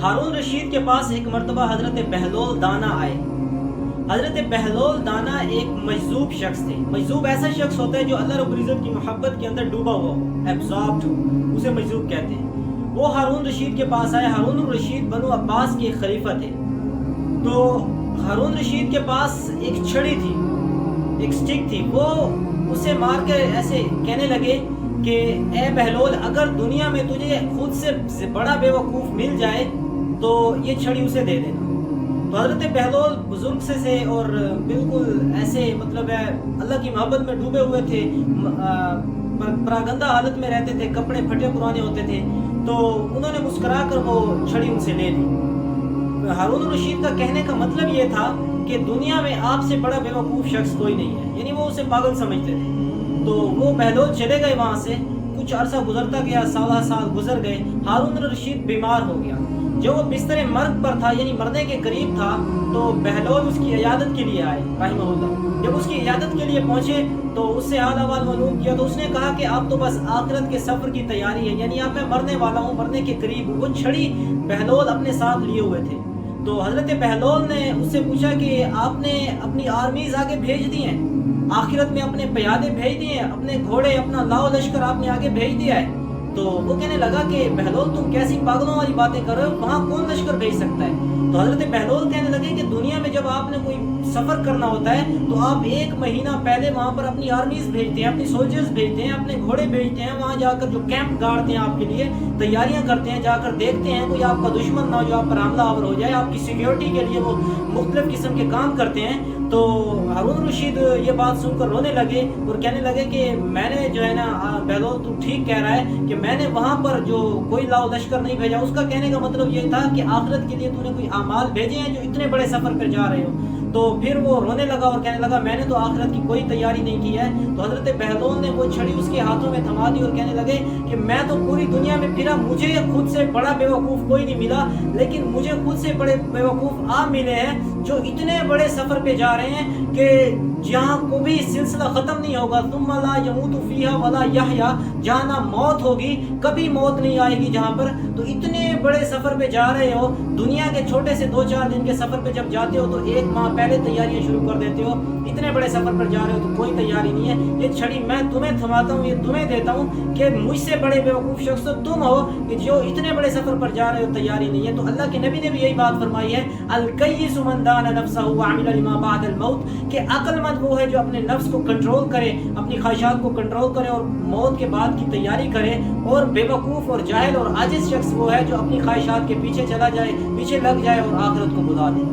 ہارون رشید کے پاس ایک مرتبہ حضرت بہلول دانا آئے۔ حضرت بہلول دانا ایک مجذوب شخص تھے۔ مجذوب ایسا شخص ہوتا ہے جو اللہ رب العزت کی محبت کے اندر ڈوبا ہوا ہو، ایبزاربڈ ہو، اسے مجذوب کہتے ہیں۔ وہ ہارون رشید کے پاس آئے۔ ہارون الرشید بنو عباس کے خلیفہ تھے۔ تو ہارون رشید کے پاس ایک چھڑی تھی، ایک سٹک تھی، وہ اسے مار کے ایسے کہنے لگے کہ اے بہلول، اگر دنیا میں تجھے خود سے بڑا بے وقوف مل جائے تو یہ چھڑی اسے دے دینا۔ تو حضرت بہلول بزرگ سے اور بالکل ایسے مطلب ہے اللہ کی محبت میں ڈوبے ہوئے تھے، پراگندہ حالت میں رہتے تھے، کپڑے پھٹے پرانے ہوتے تھے، تو انہوں نے مسکرا کر وہ چھڑی ان سے لے لی۔ ہارون الرشید کا کہنے کا مطلب یہ تھا کہ دنیا میں آپ سے بڑا بے وقوف شخص کوئی نہیں ہے، یعنی وہ اسے پاگل سمجھتے تھے۔ تو وہ بہلول چلے گئے وہاں سے، کچھ عرصہ گزرتا گیا، سال گزر گئے، ہارون الرشید بیمار ہو گیا۔ جب وہ بستر مرگ پر تھا، یعنی مرنے کے قریب تھا، تو بہلول اس کی عیادت کے لیے آئے رحمہ اللہ۔ جب اس کی عیادت کے لیے پہنچے تو اس سے حال احوال معلوم کیا، تو اس نے کہا کہ اب تو بس آخرت کے سفر کی تیاری ہے، یعنی اب میں مرنے والا ہوں، مرنے کے قریب ہوں۔ وہ چھڑی بہلول اپنے ساتھ لیے ہوئے تھے۔ تو حضرت بہلول نے اس سے پوچھا کہ آپ نے اپنی آرمیز آگے بھیج دی ہیں، آخرت میں اپنے پیادے بھیج دیے ہیں، اپنے گھوڑے، اپنا لاؤ لشکر آپ نے آگے بھیج دیا ہے؟ تو وہ کہنے لگا کہ بہلول تم کیسی پاگلوں والی باتیں کر رہے ہو، وہاں کون لشکر بھیج سکتا ہے؟ تو حضرت بہلول کہنے لگے کہ دنیا میں جب آپ نے کوئی سفر کرنا ہوتا ہے تو آپ 1 مہینہ پہلے وہاں پر اپنی آرمیز بھیجتے ہیں، اپنی سولجرز بھیجتے ہیں، اپنے گھوڑے بھیجتے ہیں، وہاں جا کر جو کیمپ گاڑتے ہیں آپ کے لیے، تیاریاں کرتے ہیں، جا کر دیکھتے ہیں کوئی آپ کا دشمن نہ ہو جو آپ پر حملہ آور ہو جائے، آپ کی سیکیورٹی کے لیے وہ مختلف قسم کے کام کرتے ہیں۔ تو ہارون رشید یہ بات سن کر رونے لگے اور کہنے لگے کہ میں نے جو ہے نا، بہلول تو ٹھیک کہہ رہا ہے کہ میں نے وہاں پر جو کوئی لاؤ لشکر نہیں بھیجا۔ اس کا کہنے کا مطلب یہ تھا کہ آخرت کے لیے تو نے کوئی اعمال بھیجے ہیں جو اتنے بڑے سفر پہ جا رہے ہو۔ تو پھر وہ رونے لگا اور کہنے لگا میں نے تو آخرت کی کوئی تیاری نہیں کی ہے۔ تو حضرت بہلول نے وہ چھڑی اس کے ہاتھوں میں تھما دی اور کہنے لگے کہ میں تو پوری دنیا میں پھرا، مجھے خود سے بڑا بے وقوف کوئی نہیں ملا، لیکن مجھے خود سے بڑے بے وقوف آپ ملے ہیں جو اتنے بڑے سفر پہ جا رہے ہیں کہ جہاں کوئی سلسلہ ختم نہیں ہوگا، ثم لا يموت فيها ولا يحيى، جہاں نہ موت ہوگی، کبھی موت نہیں آئے گی جہاں پر۔ تو اتنے بڑے سفر پہ جا رہے ہو، دنیا کے چھوٹے سے 2-4 دن کے سفر پہ جب جاتے ہو تو 1 ماہ پہلے تیاریاں شروع کر دیتے ہو، اتنے بڑے سفر پر جا رہے ہو تو کوئی تیاری نہیں ہے۔ یہ چھڑی میں تمہیں تھماتا ہوں، یہ تمہیں دیتا ہوں کہ مجھ سے بڑے بے وقوف شخص تو تم ہو کہ جو اتنے بڑے سفر پر جا رہے ہو، تیاری نہیں ہے۔ تو اللہ کے نبی نے بھی یہی بات فرمائی ہے، الکیس من دان نفسہ وعمل لما بعد الموت، کہ عقل مند وہ ہے جو اپنے نفس کو کنٹرول کرے، اپنی خواہشات کو کنٹرول کرے اور موت کے بعد کی تیاری کرے، اور بے وقوف اور جاہل اور عاجز شخص وہ ہے جو اپنی خواہشات کے پیچھے چلا جائے، پیچھے لگ جائے اور آخرت کو بھلا دے۔